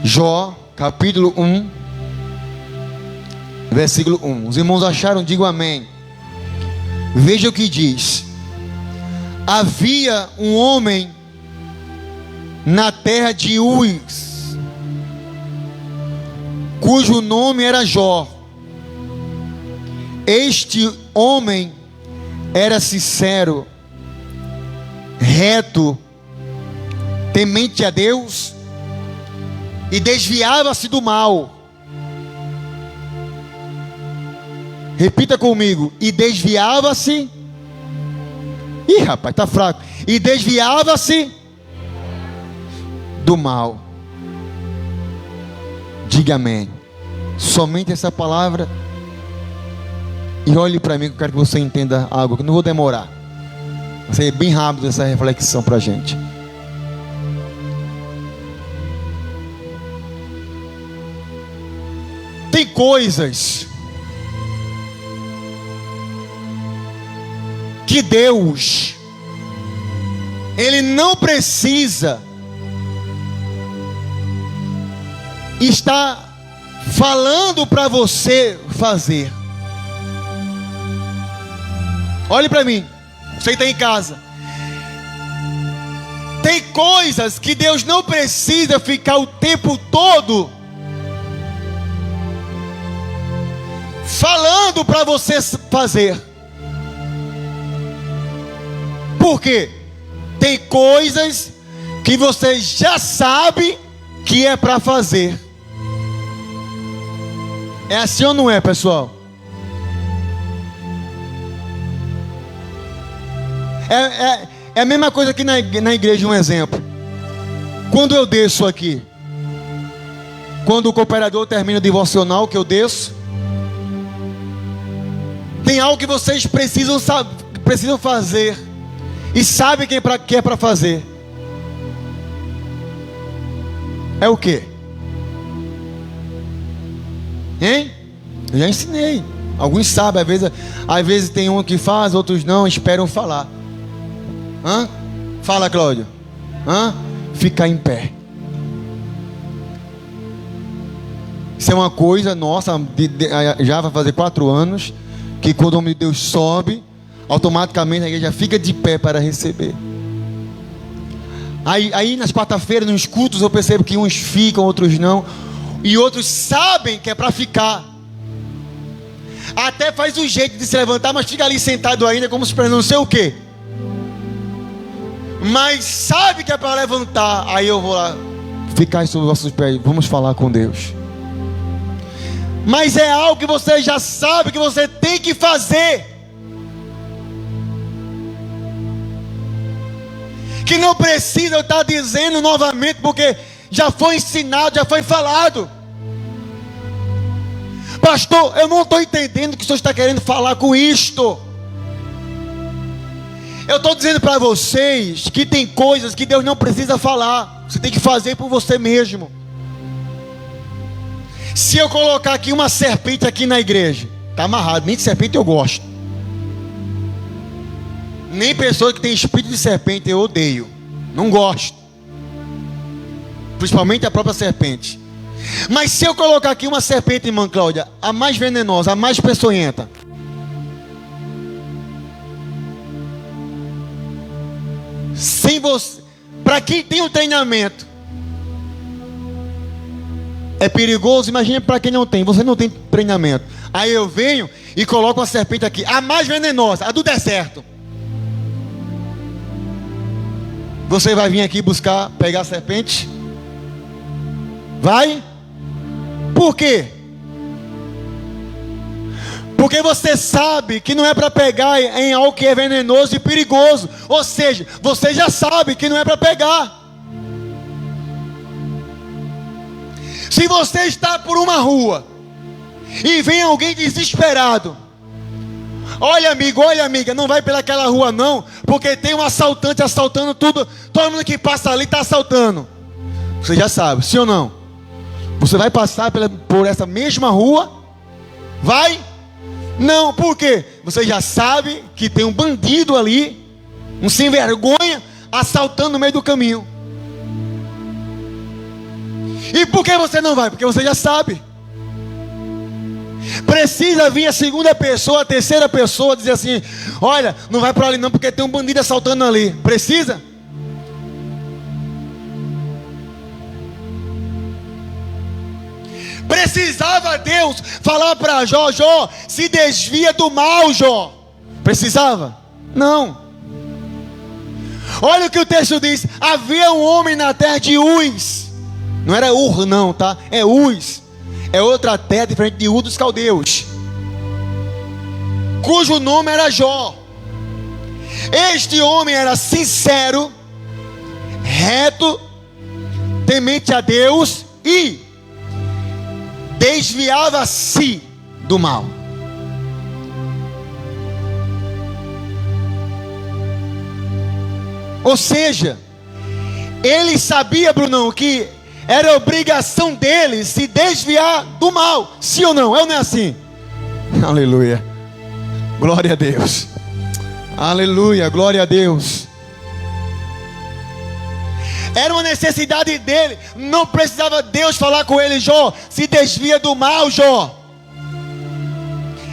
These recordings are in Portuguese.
Jó, capítulo 1, versículo 1. Os irmãos acharam? Digam amém. Veja o que diz. Havia um homem na terra de Uz, cujo nome era Jó. Este homem era sincero, reto, temente a Deus e desviava-se do mal. Repita comigo. E desviava-se. Ih, rapaz, tá fraco. E desviava-se do mal. Diga amém. Somente essa palavra. E olhe para mim que eu quero que você entenda algo, que eu não vou demorar. Vai ser bem rápido essa reflexão para a gente. Tem coisas que Deus, Ele não precisa estar falando para você fazer. Olhe para mim, você que está em casa. Tem coisas que Deus não precisa ficar o tempo todo falando para você fazer. Por quê? Tem coisas que você já sabe que é para fazer. É assim ou não é, pessoal? É a mesma coisa que na igreja, um exemplo. Quando eu desço aqui, quando o cooperador termina o devocional que eu desço, tem algo que vocês precisam fazer e sabem que é para fazer. É o quê? Hein? Eu já ensinei. Alguns sabem, às vezes tem um que faz, outros não, esperam falar. Hã? Fala, Cláudio. Hã? Ficar em pé. Isso é uma coisa nossa, já vai fazer 4 anos, que quando o homem de Deus sobe, automaticamente a igreja fica de pé para receber. Aí nas quarta-feiras, nos cultos, eu percebo que uns ficam, outros não. E outros sabem que é para ficar. Até faz um jeito de se levantar, mas fica ali sentado ainda, como se não sei o quê. Mas sabe que é para levantar. Aí eu vou lá, ficar sobre os vossos pés, vamos falar com Deus. Mas é algo que você já sabe que você tem que fazer, que não precisa eu estar dizendo novamente, porque já foi ensinado, já foi falado. Pastor, eu não estou entendendo o que o senhor está querendo falar com isto. Eu estou dizendo para vocês que tem coisas que Deus não precisa falar, você tem que fazer por você mesmo. Se eu colocar aqui uma serpente aqui na igreja, está amarrado, nem de serpente eu gosto. Nem pessoa que tem espírito de serpente eu odeio, não gosto. Principalmente a própria serpente. Mas se eu colocar aqui uma serpente, irmã Cláudia, a mais venenosa, a mais peçonhenta, sem você, para quem tem um treinamento, é perigoso. Imagina para quem não tem. Você não tem treinamento. Aí eu venho e coloco uma serpente aqui, a mais venenosa, a do deserto. Você vai vir aqui pegar a serpente? Vai? Por quê? Porque você sabe que não é para pegar em algo que é venenoso e perigoso. Ou seja, você já sabe que não é para pegar. Se você está por uma rua e vem alguém desesperado, olha amigo, olha amiga, não vai pelaquela rua não, porque tem um assaltante assaltando tudo, todo mundo que passa ali está assaltando. Você já sabe, sim ou não? Você vai passar por essa mesma rua? Vai? Não, por quê? Você já sabe que tem um bandido ali, um sem vergonha, assaltando no meio do caminho. E por que você não vai? Porque você já sabe. Precisa vir a segunda pessoa, a terceira pessoa dizer assim: olha, não vai para ali não, porque tem um bandido assaltando ali. Precisa? Precisava Deus falar para Jó: Jó, se desvia do mal, Jó. Precisava? Não. Olha o que o texto diz: havia um homem na terra de Uz. Não era Ur não, tá? É Uz. É outra terra diferente de Ur dos caldeus, cujo nome era Jó. Este homem era sincero, reto, temente a Deus e desviava-se do mal. Ou seja, ele sabia, Brunão, que era obrigação dele se desviar do mal. Sim ou não? É ou não é assim? Aleluia. Glória a Deus. Aleluia. Glória a Deus. Era uma necessidade dele. Não precisava Deus falar com ele: Jó, se desvia do mal, Jó.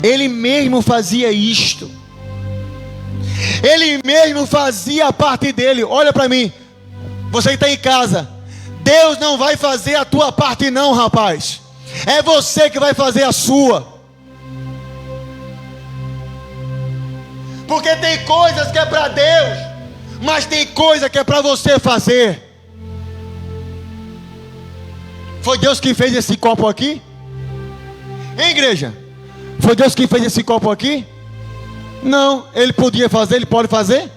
Ele mesmo fazia isto. Ele mesmo fazia a parte dele. Olha para mim, você que está em casa, Deus não vai fazer a tua parte não, rapaz. É você que vai fazer a sua. Porque tem coisas que é para Deus, mas tem coisa que é para você fazer. Foi Deus que fez esse copo aqui? Hein, igreja? Foi Deus que fez esse copo aqui? Não. Ele podia fazer, ele pode fazer?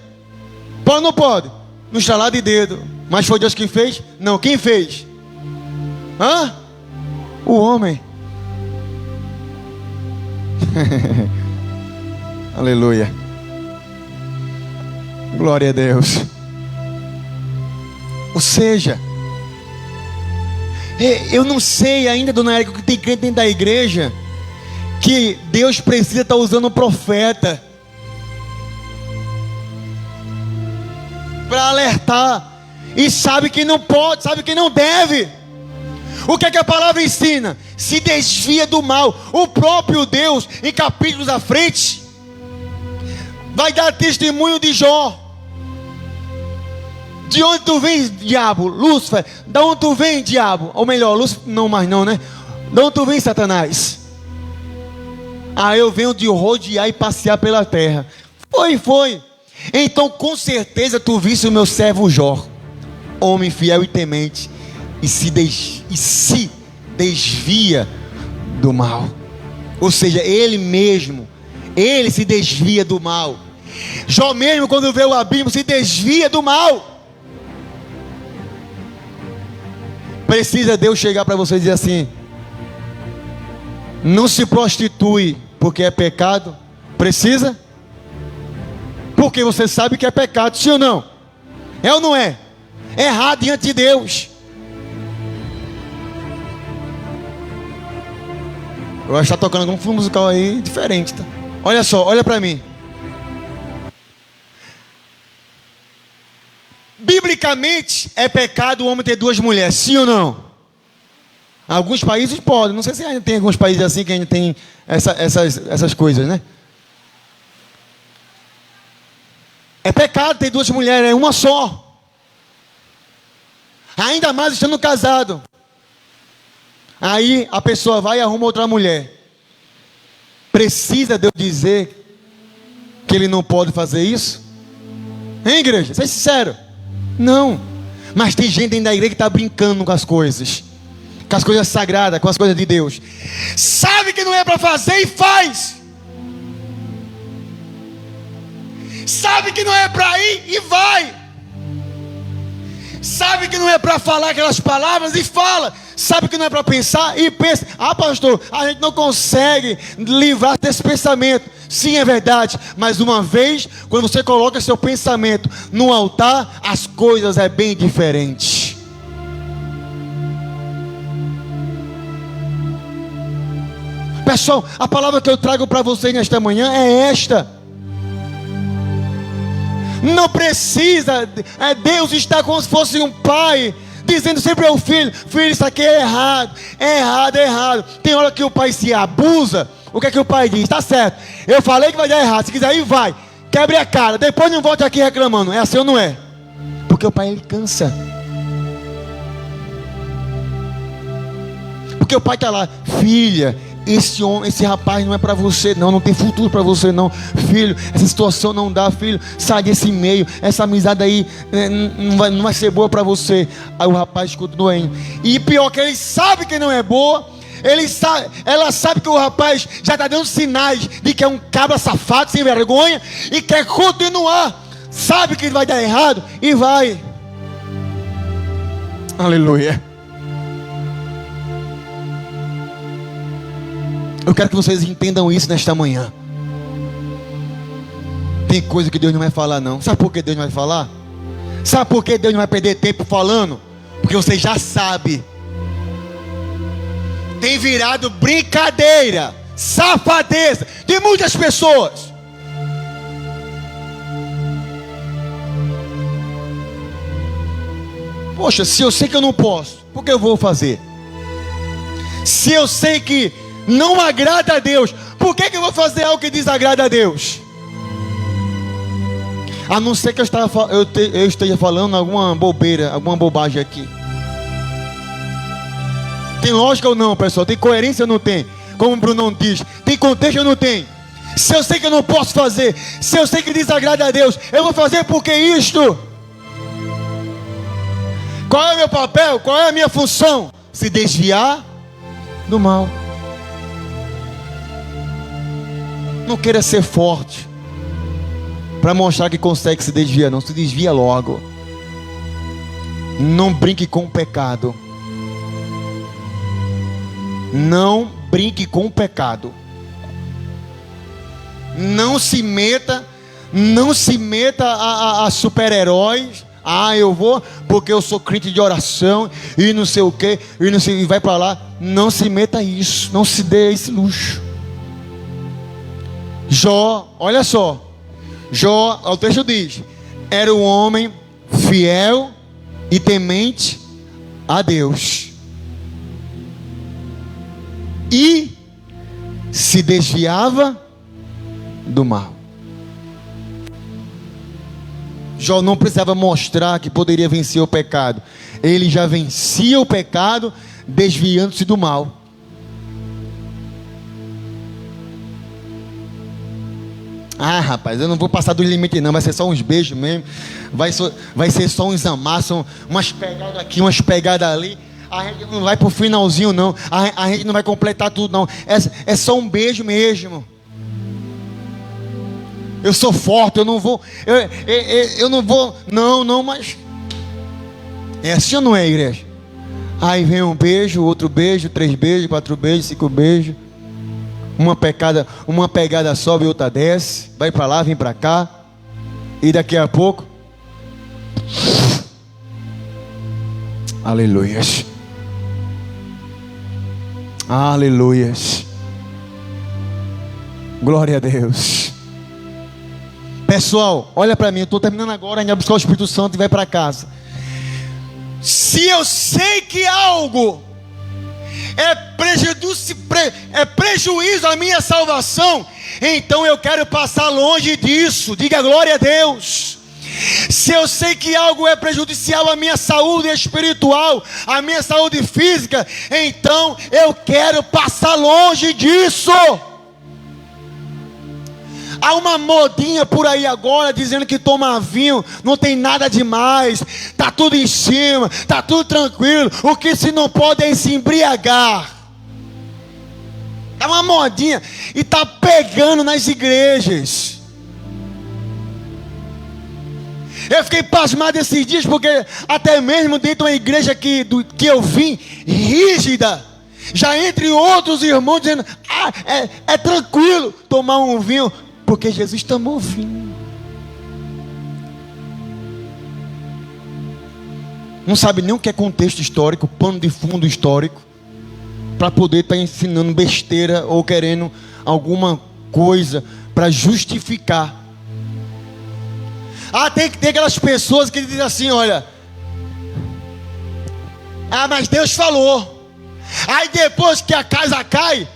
Pode ou não pode? No estalar de dedo. Mas foi Deus que fez? Não. Quem fez? Hã? O homem. Aleluia. Glória a Deus. Ou seja, eu não sei ainda, dona Érica, que tem crente dentro da igreja que Deus precisa estar usando um profeta para alertar. E sabe que não pode, sabe que não deve. O que é que a palavra ensina? Se desvia do mal. O próprio Deus, em capítulos à frente, vai dar testemunho de Jó. De onde tu vem, diabo? Lúcifer. De onde tu vem, diabo? Ou melhor, Lúcifer não mais não, né? De onde tu vem, Satanás? Ah, eu venho de rodear e passear pela terra. Foi. Então com certeza tu viste o meu servo Jó, homem fiel e temente, e se desvia do mal. Ou seja, ele se desvia do mal. Jó mesmo, quando vê o abismo, se desvia do mal. Precisa Deus chegar para você e dizer assim: não se prostitui porque é pecado? Precisa? Porque você sabe que é pecado, sim ou não? É ou não é? É errado diante de Deus. Eu acho que está tocando algum fundo musical aí diferente, tá? Olha só, olha para mim. Biblicamente é pecado o homem ter duas mulheres, sim ou não? Alguns países podem, não sei se ainda tem alguns países assim que ainda tem essas coisas, né? É pecado ter duas mulheres, é uma só. Ainda mais estando casado. Aí a pessoa vai e arruma outra mulher. Precisa Deus dizer que ele não pode fazer isso? Hein, igreja? Seja sincero. Não. Mas tem gente dentro da igreja que está brincando com as coisas. Com as coisas sagradas, com as coisas de Deus. Sabe que não é para fazer e faz. Sabe que não é para ir e vai. Sabe que não é para falar aquelas palavras e fala. Sabe que não é para pensar e pensa. Ah, pastor, a gente não consegue livrar desse pensamento. Sim, é verdade. Mas uma vez, quando você coloca seu pensamento no altar, as coisas é bem diferente. Pessoal, a palavra que eu trago para vocês nesta manhã é esta. Não precisa, Deus está como se fosse um pai dizendo sempre ao filho: filho, isso aqui é errado, é errado, é errado. Tem hora que o pai se abusa. O que é que o pai diz? Tá certo, eu falei que vai dar errado, se quiser ir, vai. Quebre a cara, depois não volte aqui reclamando. É assim ou não é? Porque o pai, ele cansa. Porque o pai está lá: filha, esse homem, esse rapaz não é para você não, não tem futuro para você não. Filho, essa situação não dá, filho, sai desse meio, essa amizade aí não vai ser boa para você. Aí o rapaz continua indo. E pior que ele sabe que não é boa. Ela sabe que o rapaz já está dando sinais de que é um cabra safado, sem vergonha, e quer continuar. Sabe que vai dar errado e vai. Aleluia. Eu quero que vocês entendam isso nesta manhã. Tem coisa que Deus não vai falar não. Sabe por que Deus não vai falar? Sabe por que Deus não vai perder tempo falando? Porque você já sabe. Tem virado brincadeira, safadeza de muitas pessoas. Poxa, se eu sei que eu não posso, por que eu vou fazer? Se eu sei que não agrada a Deus, por que eu vou fazer algo que desagrada a Deus? A não ser que eu esteja falando alguma bobeira, alguma bobagem aqui. Tem lógica ou não, pessoal? Tem coerência ou não tem? Como o Brunão diz, tem contexto ou não tem? Se eu sei que eu não posso fazer, se eu sei que desagrada a Deus, eu vou fazer porque isto. Qual é o meu papel? Qual é a minha função? Se desviar do mal. Não queira ser forte para mostrar que consegue se desviar, não. Se desvia logo. Não brinque com o pecado. Não brinque com o pecado. Não se meta a super-heróis. Eu vou porque eu sou crente de oração e não sei o que, e vai para lá. Não se meta a isso, não se dê esse luxo. Jó, olha só. Jó, o texto diz: era um homem fiel e temente a Deus, e se desviava do mal. Jó não precisava mostrar que poderia vencer o pecado. Ele já vencia o pecado desviando-se do mal. Rapaz, eu não vou passar do limite não. Vai ser só uns beijos mesmo. Vai ser só uns amassos, umas pegadas aqui, umas pegadas ali. A gente não vai pro finalzinho não. A gente não vai completar tudo não. É só um beijo mesmo. Eu sou forte, eu não vou. Eu não vou. Não, mas. É assim ou não é, igreja? Aí vem um beijo, outro beijo, 3 beijos, 4 beijos, 5 beijos. Uma pegada sobe, outra desce. Vai para lá, vem para cá. E daqui a pouco. Aleluias. Aleluias. Glória a Deus. Pessoal, olha para mim. Eu estou terminando agora. A gente vai buscar o Espírito Santo e vai para casa. Se eu sei que algo é prejuízo à minha salvação, então eu quero passar longe disso. Diga glória a Deus. Se eu sei que algo é prejudicial à minha saúde espiritual, à minha saúde física, então eu quero passar longe disso. Há uma modinha por aí agora dizendo que tomar vinho não tem nada demais, está tudo em cima, está tudo tranquilo. O que se não pode é se embriagar. É uma modinha e está pegando nas igrejas. Eu fiquei pasmado esses dias, porque até mesmo dentro da igreja que eu vim, rígida, já entre outros irmãos dizendo: é tranquilo tomar um vinho, porque Jesus tomou vinho. Não sabe nem o que é contexto histórico, pano de fundo histórico, para poder estar ensinando besteira ou querendo alguma coisa para justificar. Tem que ter aquelas pessoas que dizem assim: olha, Ah, mas Deus falou. Aí depois que a casa cai,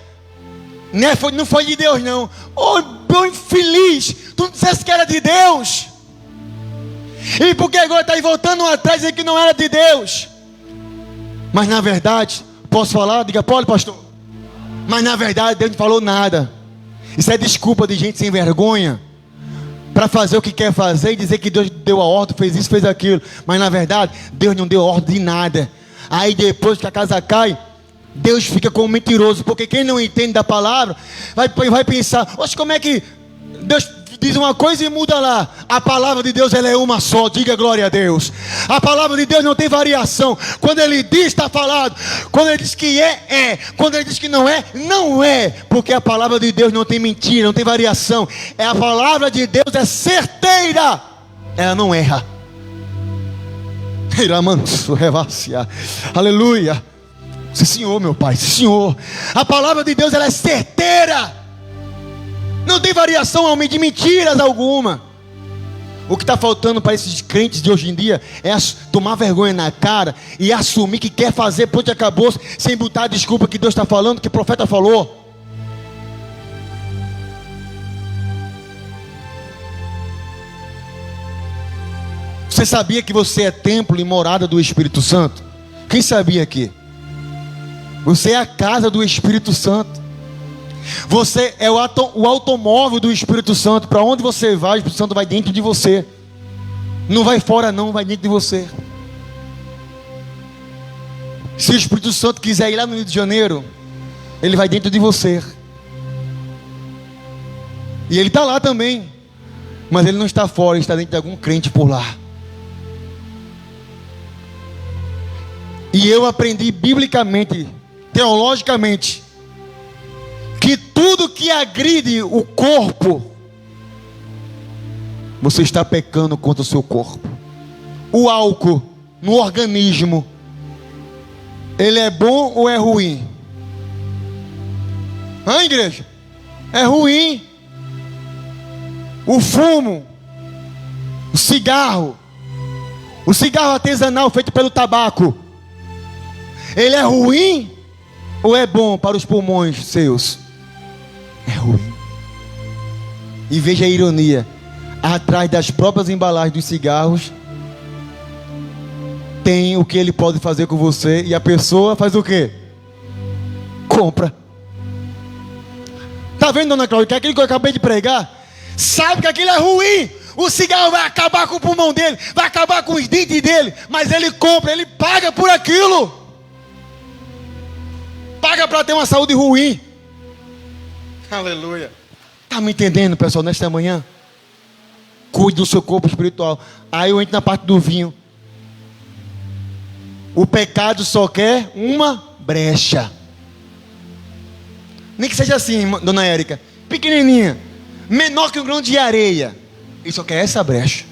não foi de Deus não. Oh, meu infeliz, tu não disseste que era de Deus. E por que agora está aí voltando atrás dizendo que não era de Deus? Mas na verdade, posso falar? Diga, pode, pastor. Mas na verdade Deus não falou nada. Isso é desculpa de gente sem vergonha para fazer o que quer fazer e dizer que Deus deu a ordem, fez isso, fez aquilo. Mas na verdade Deus não deu ordem de nada. Aí depois que a casa cai, Deus fica como mentiroso. Porque quem não entende da palavra vai pensar: oxe, como é que Deus diz uma coisa e muda lá? A palavra de Deus, ela é uma só. Diga glória a Deus. A palavra de Deus não tem variação. Quando Ele diz, está falado. Quando Ele diz que é, é. Quando Ele diz que não é, não é. Porque a palavra de Deus não tem mentira, não tem variação. A palavra de Deus é certeira. Ela não erra. Aleluia. Sim, Senhor, meu Pai, sim, Senhor. A palavra de Deus, ela é certeira. Não tem variação de mentiras alguma. O que está faltando para esses crentes de hoje em dia é tomar vergonha na cara e assumir que quer fazer, pronto, acabou, sem botar a desculpa que Deus está falando, que o profeta falou. Você sabia que você é templo e morada do Espírito Santo? Quem sabia aqui? Você é a casa do Espírito Santo. Você é o automóvel do Espírito Santo. Para onde você vai, o Espírito Santo vai dentro de você. Não vai fora não, vai dentro de você. Se o Espírito Santo quiser ir lá no Rio de Janeiro, ele vai dentro de você. E ele está lá também. Mas ele não está fora, ele está dentro de algum crente por lá. E eu aprendi biblicamente, teologicamente, que tudo que agride o corpo, você está pecando contra o seu corpo. O álcool no organismo, ele é bom ou é ruim? Igreja? É ruim. O fumo, o cigarro artesanal feito pelo tabaco, ele é ruim ou é bom para os pulmões seus? É ruim. E veja a ironia: atrás das próprias embalagens dos cigarros tem o que ele pode fazer com você, e a pessoa faz o quê? Compra. Tá vendo, dona Cláudia, que aquilo que eu acabei de pregar, sabe que aquilo é ruim. O cigarro vai acabar com o pulmão dele, vai acabar com os dentes dele, mas ele compra, ele paga por aquilo. Paga para ter uma saúde ruim. Aleluia. Está me entendendo, pessoal, nesta manhã? Cuide do seu corpo espiritual. Aí eu entro na parte do vinho. O pecado só quer uma brecha. Nem que seja assim, dona Érica, pequenininha, menor que um grão de areia. Ele só quer essa brecha.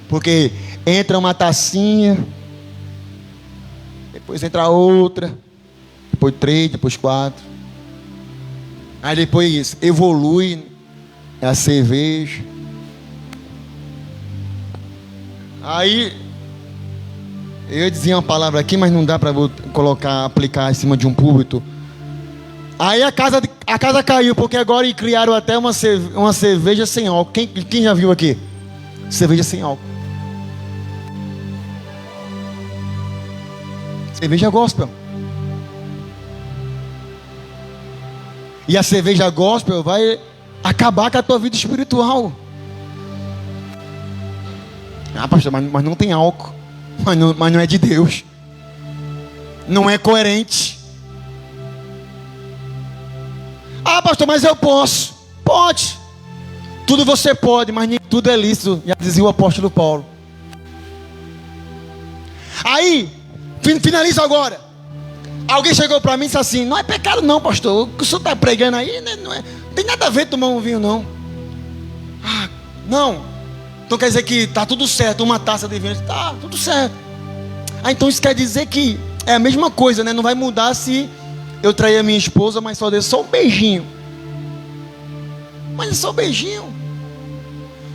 Porque entra uma tacinha, depois entra outra, depois 3, depois 4. Aí depois evolui a cerveja. Aí eu dizia uma palavra aqui, mas não dá para aplicar em cima de um púlpito. Aí a casa caiu, porque agora criaram até uma cerveja sem álcool. Quem já viu aqui? Cerveja sem álcool. Cerveja gospel. E a cerveja gospel vai acabar com a tua vida espiritual. Ah, pastor, mas não tem álcool. Mas não é de Deus. Não é coerente. Ah, pastor, mas eu posso. Pode. Tudo você pode, mas nem tudo é lícito. Já dizia o apóstolo Paulo. Aí, finalizo agora. Alguém chegou para mim e disse assim: não é pecado não, pastor. O que o senhor está pregando aí não tem nada a ver tomar um vinho não. Ah, não. Então quer dizer que está tudo certo, uma taça de vinho. Tá, tudo certo. Ah, então isso quer dizer que é a mesma coisa, né? Não vai mudar se eu trair a minha esposa, mas só dei só um beijinho. Mas é só um beijinho.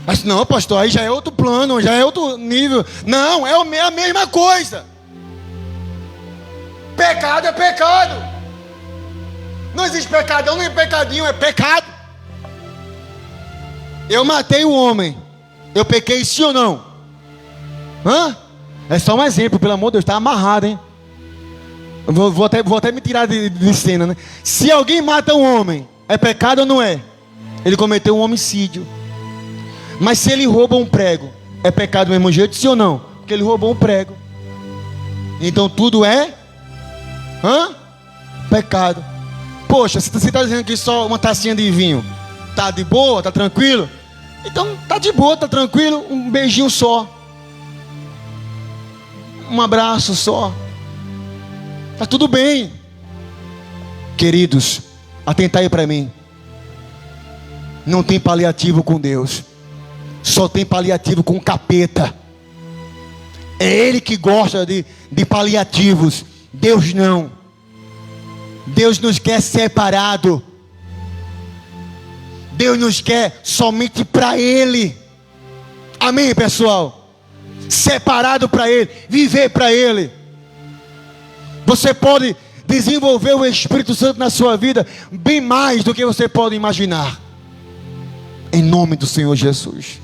Mas não, pastor, aí já é outro plano, já é outro nível. Não, é a mesma coisa. Pecado é pecado. Não existe pecadão nem pecadinho, é pecado. Eu matei o homem. Eu pequei sim ou não? É só um exemplo, pelo amor de Deus, está amarrado, hein? Vou até me tirar de cena, né? Se alguém mata um homem, é pecado ou não é? Ele cometeu um homicídio. Mas se ele rouba um prego, é pecado do mesmo jeito, sim ou não? Porque ele roubou um prego. Então tudo é pecado. Poxa, se você está dizendo que só uma tacinha de vinho tá de boa, tá tranquilo, então tá de boa, tá tranquilo, um beijinho só, um abraço só, tá tudo bem. Queridos, atenta aí para mim. Não tem paliativo com Deus, só tem paliativo com o capeta. É ele que gosta de paliativos, Deus não. Deus nos quer separado. Deus nos quer somente para Ele. Amém, pessoal? Separado para Ele, viver para Ele. Você pode desenvolver o Espírito Santo na sua vida bem mais do que você pode imaginar. Em nome do Senhor Jesus.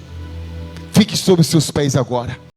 Fique sobre os seus pés agora.